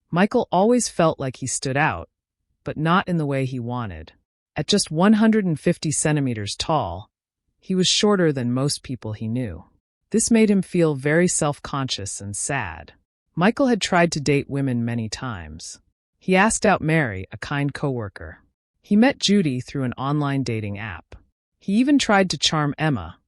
Michael always felt like he stood out, but not in the way he wanted. At just 150 centimeters tall, he was shorter than most people he knew. This made him feel very self-conscious and sad. Michael had tried to date women many times. He asked out Mary, a kind coworker. He met Judy through an online dating app. He even tried to charm Emma,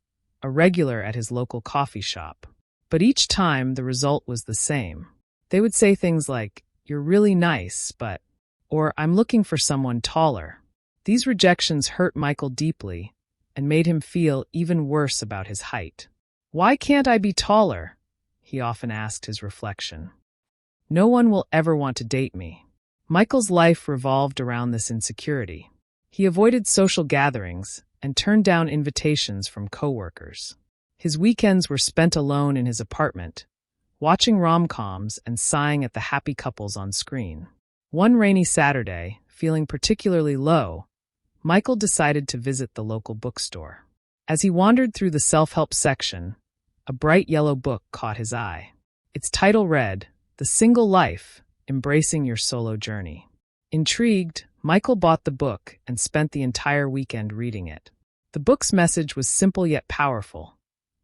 a regular at his local coffee shop. But each time the result was the same. They would say things like, "You're really nice, but," or "I'm looking for someone taller." These rejections hurt Michael deeply and made him feel even worse about his height. "Why can't I be taller?" he often asked his reflection. "No one will ever want to date me." Michael's life revolved around this insecurity. He avoided social gatherings and turned down invitations from coworkers. His weekends were spent alone in his apartment, watching rom-coms and sighing at the happy couples on screen. One rainy Saturday, feeling particularly low, Michael decided to visit the local bookstore. As he wandered through the self-help section, a bright yellow book caught his eye. Its title read, "The Single Life, Embracing Your Solo Journey." Intrigued, Michael bought the book and spent the entire weekend reading it. The book's message was simple yet powerful.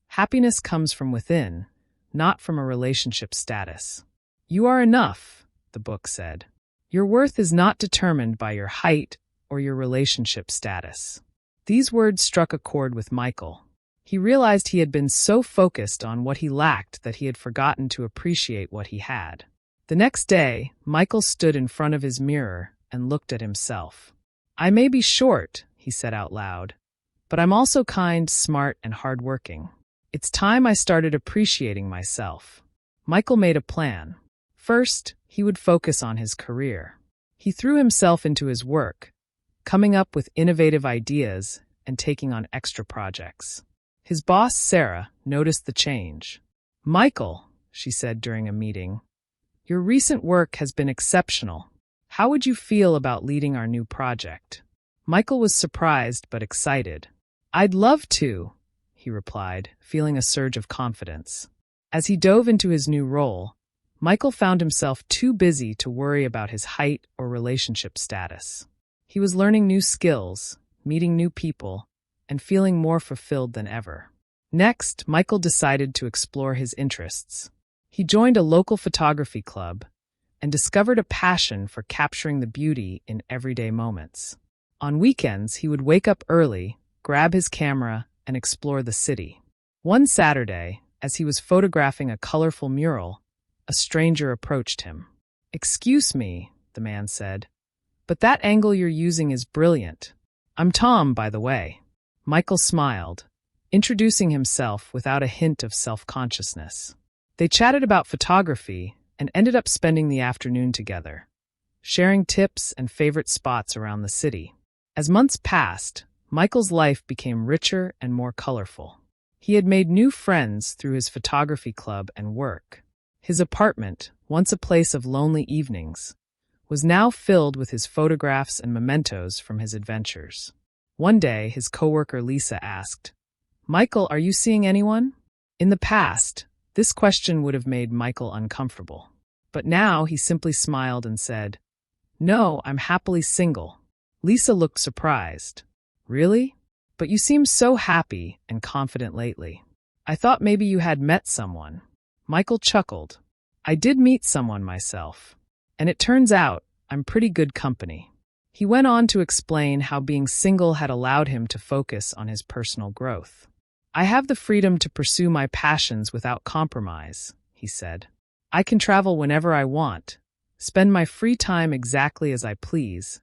Happiness comes from within, not from a relationship status. "You are enough," the book said. "Your worth is not determined by your height or your relationship status." These words struck a chord with Michael. He realized he had been so focused on what he lacked that he had forgotten to appreciate what he had. The next day, Michael stood in front of his mirror and looked at himself. "I may be short," he said out loud, "but I'm also kind, smart, and hardworking. It's time I started appreciating myself." Michael made a plan. First, he would focus on his career. He threw himself into his work, coming up with innovative ideas and taking on extra projects. His boss, Sarah, noticed the change. "Michael," she said during a meeting, "your recent work has been exceptional. How would you feel about leading our new project?" Michael was surprised but excited. "I'd love to," he replied, feeling a surge of confidence. As he dove into his new role, Michael found himself too busy to worry about his height or relationship status. He was learning new skills, meeting new people, and feeling more fulfilled than ever. Next, Michael decided to explore his interests. He joined a local photography club and discovered a passion for capturing the beauty in everyday moments. On weekends, he would wake up early, grab his camera, and explore the city. One Saturday, as he was photographing a colorful mural, a stranger approached him. "Excuse me," the man said, "but that angle you're using is brilliant. I'm Tom, by the way." Michael smiled, introducing himself without a hint of self-consciousness. They chatted about photography and ended up spending the afternoon together, sharing tips and favorite spots around the city. As months passed, Michael's life became richer and more colorful. He had made new friends through his photography club and work. His apartment, once a place of lonely evenings, was now filled with his photographs and mementos from his adventures. One day, his coworker Lisa asked, "Michael, are you seeing anyone?" In the past, this question would have made Michael uncomfortable. But now he simply smiled and said, "No, I'm happily single." Lisa looked surprised. "Really? But you seem so happy and confident lately. I thought maybe you had met someone." Michael chuckled. "I did meet someone myself. And it turns out I'm pretty good company." He went on to explain how being single had allowed him to focus on his personal growth. "I have the freedom to pursue my passions without compromise," he said. "I can travel whenever I want, spend my free time exactly as I please,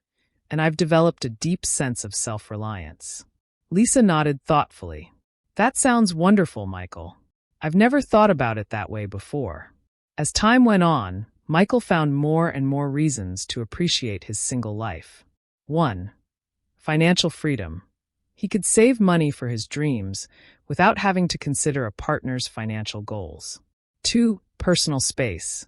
and I've developed a deep sense of self-reliance." Lisa nodded thoughtfully. "That sounds wonderful, Michael. I've never thought about it that way before." As time went on, Michael found more and more reasons to appreciate his single life. 1. Financial freedom. He could save money for his dreams without having to consider a partner's financial goals. 2. Personal space.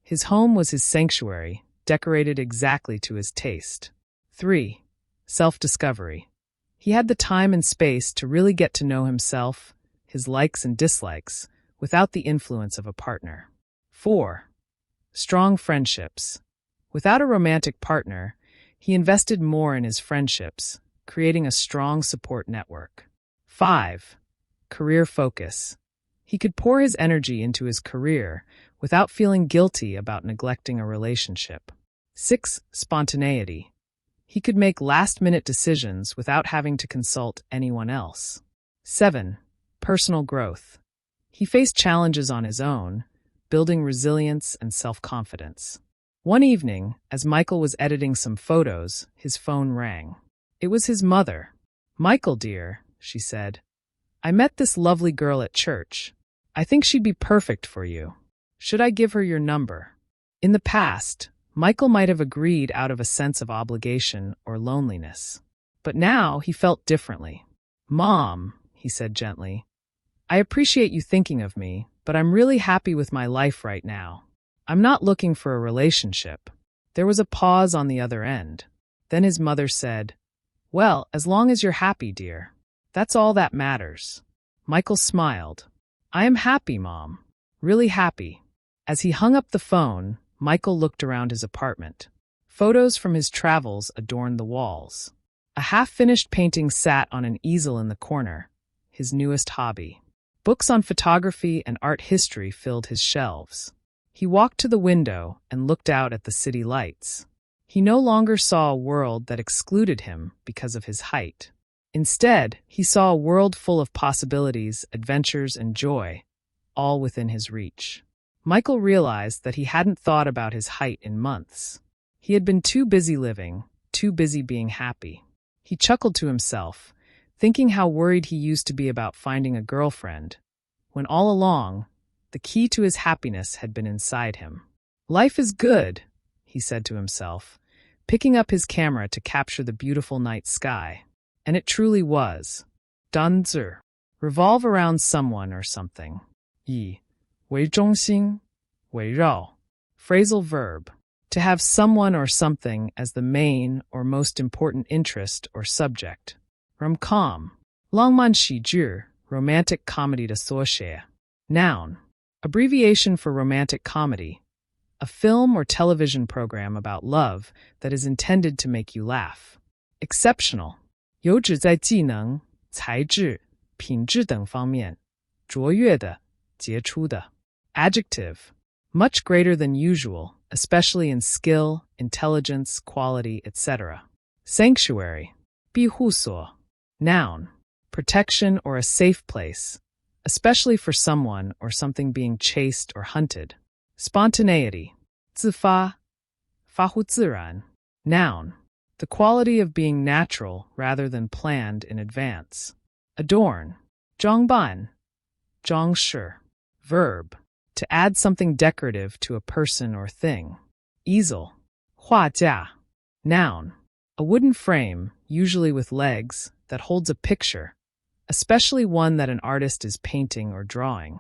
His home was his sanctuary, decorated exactly to his taste. 3. Self-discovery. He had the time and space to really get to know himself, his likes and dislikes, without the influence of a partner. 4. Strong friendships. Without a romantic partner, he invested more in his friendships, creating a strong support network. 5. Career focus. He could pour his energy into his career without feeling guilty about neglecting a relationship. 6. Spontaneity. He could make last-minute decisions without having to consult anyone else. 7. Personal growth. He faced challenges on his own, building resilience and self-confidence. One evening, as Michael was editing some photos, his phone rang. It was his mother. "Michael, dear," she said, "I met this lovely girl at church. I think she'd be perfect for you. Should I give her your number?" In the past, Michael might have agreed out of a sense of obligation or loneliness. But now he felt differently. "Mom," he said gently, "I appreciate you thinking of me, but I'm really happy with my life right now. I'm not looking for a relationship." There was a pause on the other end. Then his mother said, "Well, as long as you're happy, dear. That's all that matters." Michael smiled. "I am happy, Mom. Really happy." As he hung up the phone, Michael looked around his apartment. Photos from his travels adorned the walls. A half-finished painting sat on an easel in the corner, his newest hobby. Books on photography and art history filled his shelves. He walked to the window and looked out at the city lights. He no longer saw a world that excluded him because of his height. Instead, he saw a world full of possibilities, adventures, and joy, all within his reach. Michael realized that he hadn't thought about his height in months. He had been too busy living, too busy being happy. He chuckled to himself, thinking how worried he used to be about finding a girlfriend, when all along, the key to his happiness had been inside him. "Life is good," he said to himself, picking up his camera to capture the beautiful night sky. And it truly was. 单字 revolve around someone or something. 以为中心围绕 phrasal verb. To have someone or something as the main or most important interest or subject. Rom-com 浪漫喜剧 romantic comedy 的缩写. Noun. Abbreviation for romantic comedy. A film or television program about love that is intended to make you laugh. Exceptional. 有指在技能、才智、品质等方面卓越的、杰出的. Adjective. Much greater than usual, especially in skill, intelligence, quality, etc. Sanctuary. 庇护所. Noun. Protection or a safe place, especially for someone or something being chased or hunted. Spontaneity. 自发发乎自然. Noun. The quality of being natural rather than planned in advance. Adorn. 装扮装饰. Verb. To add something decorative to a person or thing. Easel. 画架. Noun. A wooden frame, usually with legs, that holds a picture, especially one that an artist is painting or drawing.